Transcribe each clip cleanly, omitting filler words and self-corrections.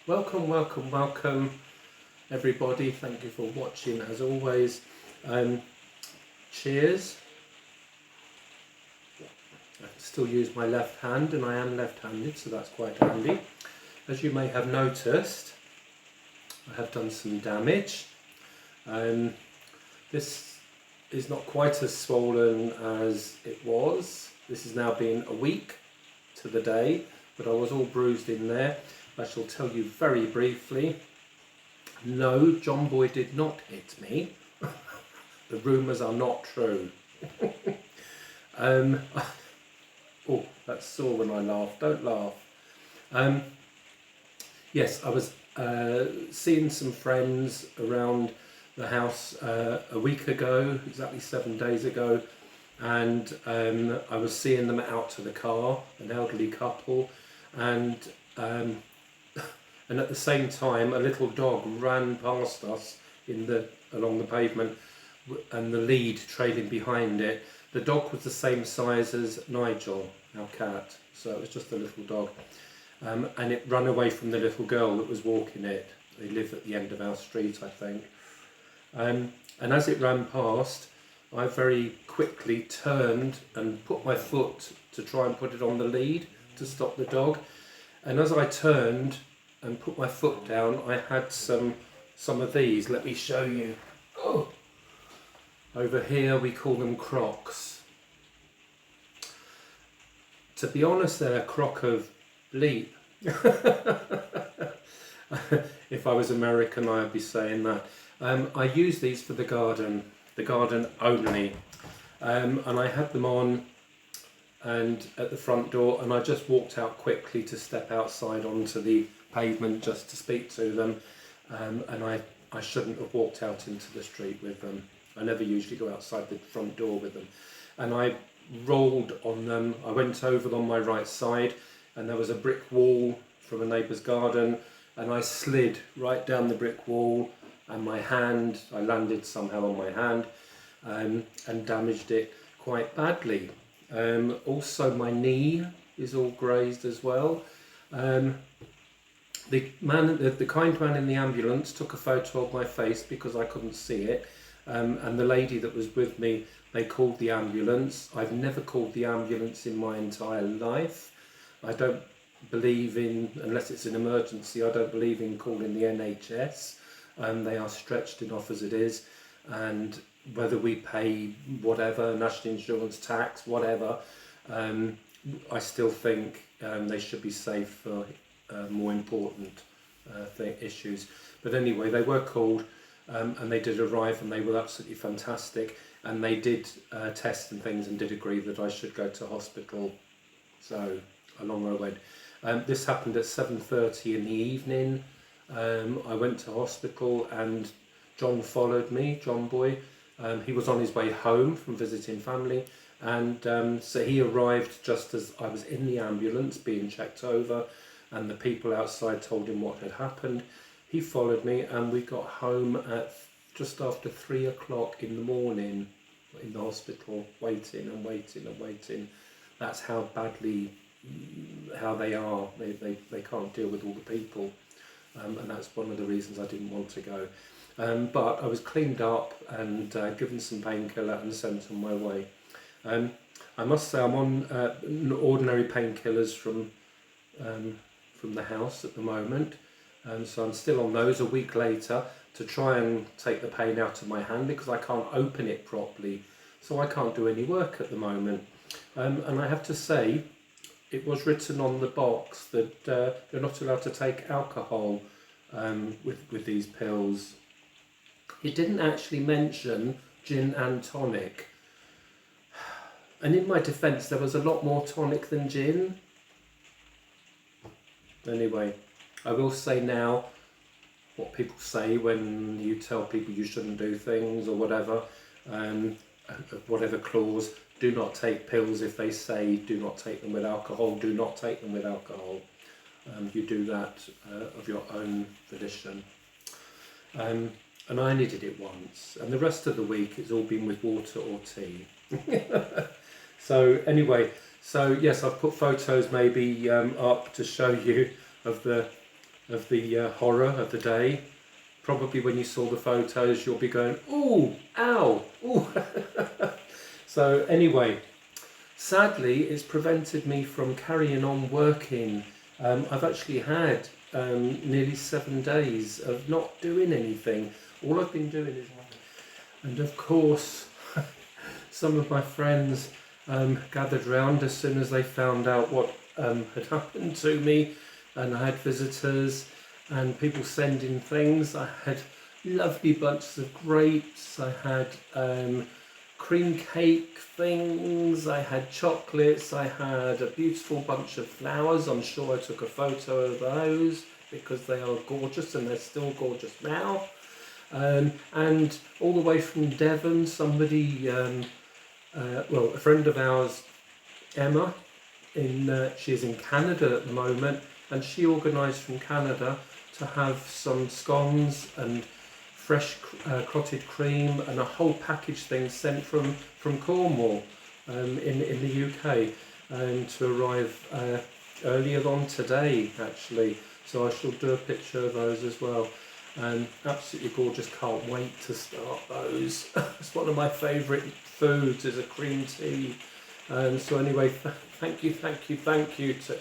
Welcome everybody. Thank you for watching as always. Cheers. I can still use my left hand and I am left-handed, so that's quite handy. As you may have noticed, I have done some damage. This is not quite as swollen as it was. This has now been a week to the day, but I was all bruised in there. I shall tell you very briefly. No, John Boy did not hit me. The rumours are not true. Oh, that's sore when I laugh. Don't laugh. Yes, I was seeing some friends around the house a week ago, exactly 7 days ago, and I was seeing them out to the car, an elderly couple, and at the same time a little dog ran past us along the pavement, and the lead trailing behind it. The dog was the same size as Nigel, our cat, so it was just a little dog, and it ran away from the little girl that was walking it. They live at the end of our street, I think. And as it ran past, I very quickly turned and put my foot to try and put it on the lead to stop the dog. And as I turned and put my foot down, I had some of these. Let me show you. Oh, over here we call them Crocs. To be honest, they're a crock of bleep. If I was American, I'd be saying that. I use these for the garden only, and I had them on and at the front door, and I just walked out quickly to step outside onto the pavement just to speak to them, and I shouldn't have walked out into the street with them. I never usually go outside the front door with them, and I rolled on them. I went over on my right side, and there was a brick wall from a neighbour's garden, and I slid right down the brick wall, and I landed somehow on my hand, and damaged it quite badly. Also my knee is all grazed as well. The kind man in the ambulance took a photo of my face because I couldn't see it, and the lady that was with me, they called the ambulance. I've never called the ambulance in my entire life. I don't believe in, unless it's an emergency, I don't believe in calling the NHS. They are stretched enough as it is, and whether we pay whatever, national insurance, tax, whatever, I still think they should be safe for more important issues. But anyway, they were called, and they did arrive, and they were absolutely fantastic, and they did tests and things and did agree that I should go to hospital. So along I went. This happened at 7:30 in the evening. I went to hospital, and John followed me, John Boy. He was on his way home from visiting family, and so he arrived just as I was in the ambulance being checked over, and the people outside told him what had happened. He followed me, and we got home at just after 3 o'clock in the morning in the hospital, waiting and waiting and waiting. That's how badly how they are. They can't deal with all the people. And that's one of the reasons I didn't want to go. But I was cleaned up and given some painkiller and sent on my way. I must say I'm on ordinary painkillers from the house at the moment. So I'm still on those a week later to try and take the pain out of my hand, because I can't open it properly. So I can't do any work at the moment. And I have to say, it was written on the box that they're not allowed to take alcohol with these pills. It didn't actually mention gin and tonic. And in my defence, there was a lot more tonic than gin. Anyway, I will say now what people say when you tell people you shouldn't do things or whatever, whatever clause. Do not take pills if they say do not take them with alcohol. Do not take them with alcohol. You do that of your own volition. And I only did it once, and the rest of the week it's all been with water or tea. So anyway, so yes, I've put photos maybe up to show you of the of the horror of the day. Probably when you saw the photos, you'll be going, ooh, ow, ooh. So anyway, sadly, it's prevented me from carrying on working. I've actually had nearly 7 days of not doing anything. All I've been doing is, and of course, some of my friends gathered round as soon as they found out what had happened to me, and I had visitors and people sending things. I had lovely bunches of grapes, I had cream cake things, I had chocolates, I had a beautiful bunch of flowers. I'm sure I took a photo of those because they are gorgeous, and they're still gorgeous now. And all the way from Devon, somebody, well, a friend of ours, Emma, she's in Canada at the moment, and she organised from Canada to have some scones and fresh clotted cream and a whole package thing sent from Cornwall in the UK, to arrive earlier on today actually. So I shall do a picture of those as well. Absolutely gorgeous, can't wait to start those. It's one of my favourite foods, is a cream tea. So anyway, thank you to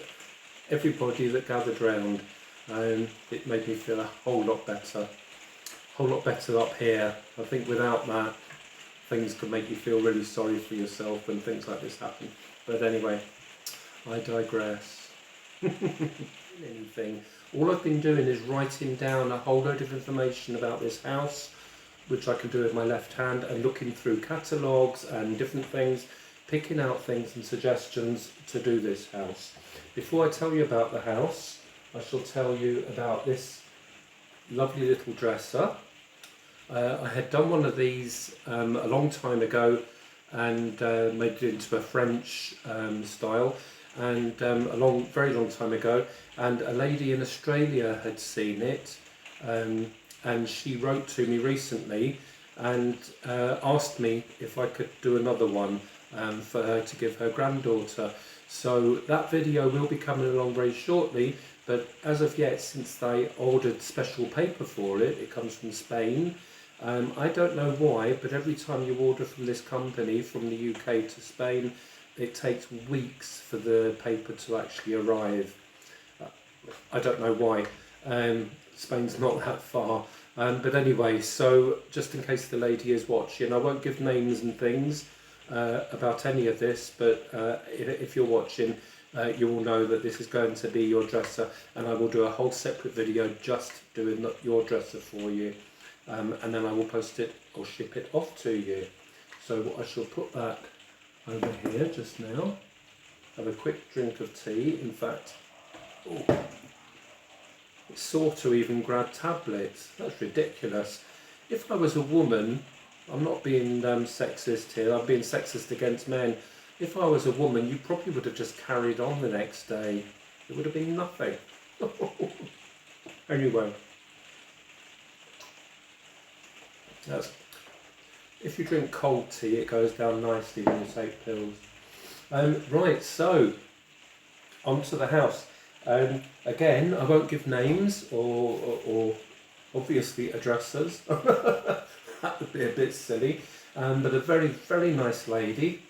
everybody that gathered round. It made me feel a whole lot better up here. I think without that, things could make you feel really sorry for yourself when things like this happen. But anyway, I digress. Anything. All I've been doing is writing down a whole load of information about this house, which I can do with my left hand, and looking through catalogues and different things, picking out things and suggestions to do this house. Before I tell you about the house, I shall tell you about this lovely little dresser. I had done one of these a long time ago and made it into a French style, and very long time ago, and a lady in Australia had seen it, and she wrote to me recently and asked me if I could do another one for her to give her granddaughter. So that video will be coming along very shortly, but as of yet, since they ordered special paper for it, it comes from Spain. I don't know why, but every time you order from this company from the UK to Spain, it takes weeks for the paper to actually arrive. I don't know why. Spain's not that far. But anyway, so just in case the lady is watching, I won't give names and things about any of this, but if you're watching, you will know that this is going to be your dresser, and I will do a whole separate video just doing your dresser for you, and then I will post it or ship it off to you. So I shall put that over here just now. Have a quick drink of tea. In fact, it's sore to even grab tablets. That's ridiculous. If I was a woman, I'm not being sexist here, I'm being sexist against men. If I was a woman, you probably would have just carried on the next day. It would have been nothing. Anyway, if you drink cold tea, it goes down nicely when you take pills. Right, so on to the house. Again, I won't give names or obviously addresses. That would be a bit silly. But a very, very nice lady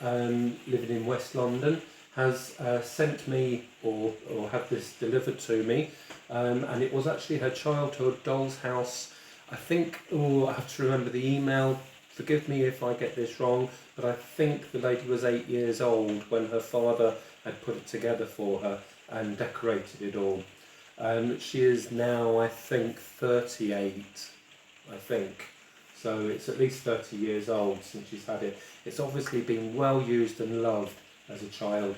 living in West London has sent me or had this delivered to me, and it was actually her childhood doll's house. I think, I have to remember the email, forgive me if I get this wrong, but I think the lady was 8 years old when her father had put it together for her and decorated it all. She is now, I think, 38, I think. So it's at least 30 years old since she's had it. It's obviously been well used and loved as a child.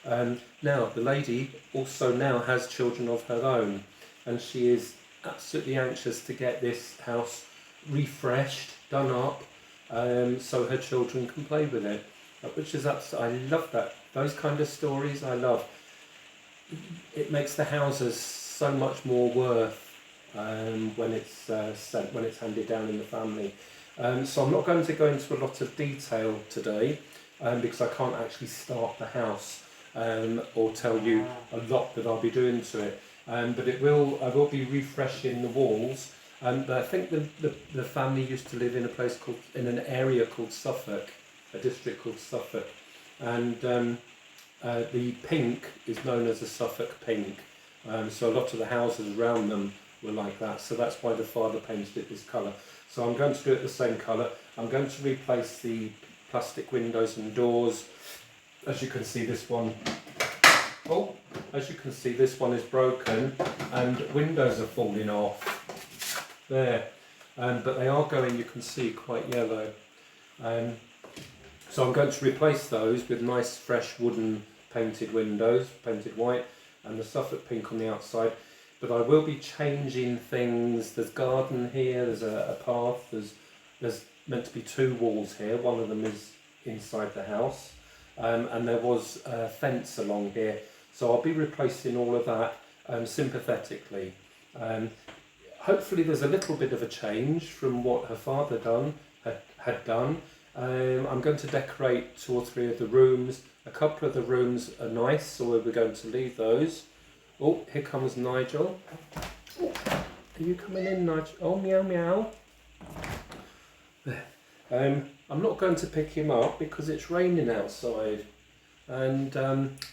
Now, the lady also now has children of her own, and she is absolutely anxious to get this house refreshed, done up, so her children can play with it. Which is I love that. Those kind of stories I love. It makes the houses so much more worth when it's handed down in the family. So I'm not going to go into a lot of detail today because I can't actually start the house or tell you a lot that I'll be doing to it. but I will be refreshing the walls. But I think the family used to live in in an area called Suffolk, a district called Suffolk, and the pink is known as a Suffolk pink. So a lot of the houses around them were like that. So that's why the father painted it this colour. So I'm going to do it the same colour. I'm going to replace the plastic windows and doors. As you can see, this one. As you can see, this one is broken and windows are falling off. There. But they are going, you can see, quite yellow. So I'm going to replace those with nice fresh wooden painted windows, painted white, and the Suffolk pink on the outside. But I will be changing things. There's garden here, there's a path, there's meant to be 2 walls here. One of them is inside the house. And there was a fence along here. So I'll be replacing all of that sympathetically. Hopefully there's a little bit of a change from what her father had done. I'm going to decorate 2 or 3 of the rooms. A couple of the rooms are nice, so we're going to leave those. Oh, here comes Nigel. Oh, are you coming in, Nigel? Oh, meow meow. There. I'm not going to pick him up because it's raining outside. And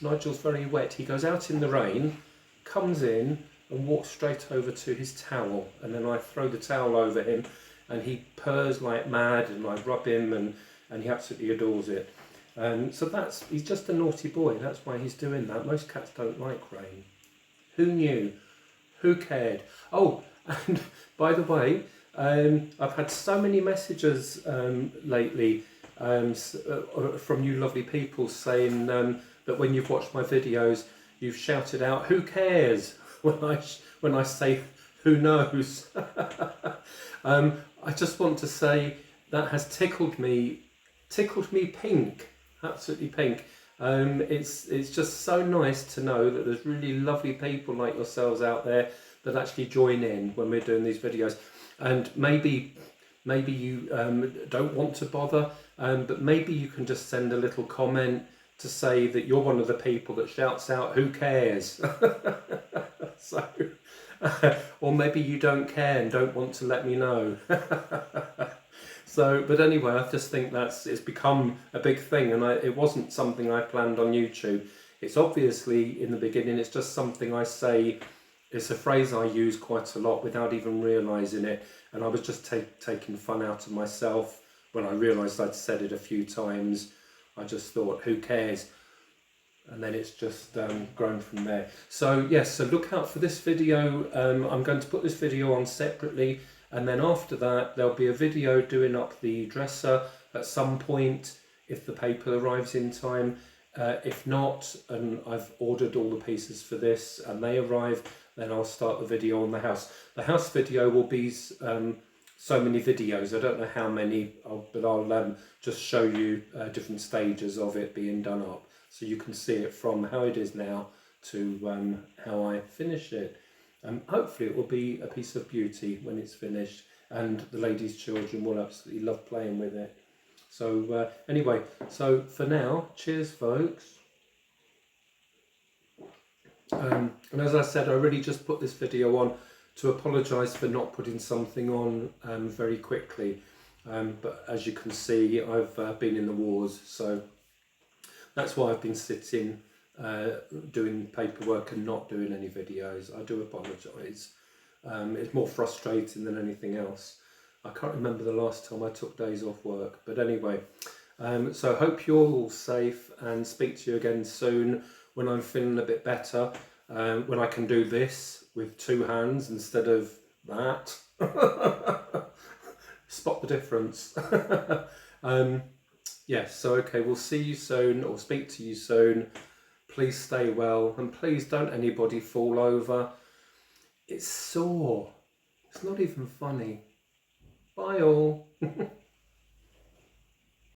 Nigel's very wet. He goes out in the rain, comes in and walks straight over to his towel, and then I throw the towel over him and he purrs like mad, and I rub him and he absolutely adores it. So he's just a naughty boy, that's why he's doing that. Most cats don't like rain. Who knew? Who cared? Oh, and by the way, I've had so many messages lately from you lovely people saying that when you've watched my videos, you've shouted out "Who cares?" when I say "Who knows?" I just want to say that has tickled me pink, absolutely pink. It's just so nice to know that there's really lovely people like yourselves out there that actually join in when we're doing these videos. And maybe you don't want to bother, but maybe you can just send a little comment to say that you're one of the people that shouts out "Who cares?" So, or maybe you don't care and don't want to let me know. So, but anyway, I just think it's become a big thing, and it wasn't something I planned on YouTube. It's obviously, in the beginning, it's just something I say. It's a phrase I use quite a lot without even realising it, and I was just taking fun out of myself. When I realised I'd said it a few times, I just thought, who cares? And then it's just grown from there. So yes, so look out for this video. I'm going to put this video on separately, and then after that there'll be a video doing up the dresser at some point if the paper arrives in time. If not, and I've ordered all the pieces for this and they arrive, then I'll start the video on the house. The house video will be so many videos. I don't know how many, but I'll just show you different stages of it being done up, so you can see it from how it is now to how I finish it. Hopefully it will be a piece of beauty when it's finished, and the ladies' children will absolutely love playing with it. So anyway, so for now, cheers folks. And as I said, I really just put this video on to apologise for not putting something on very quickly. But as you can see, I've been in the wars, so that's why I've been sitting doing paperwork and not doing any videos. I do apologise. It's more frustrating than anything else. I can't remember the last time I took days off work, but anyway, so hope you're all safe, and speak to you again soon when I'm feeling a bit better, when I can do this with 2 hands instead of that. Spot the difference. Yes, so okay, we'll see you soon, or speak to you soon. Please stay well, and please don't anybody fall over. It's sore. It's not even funny. Bye all.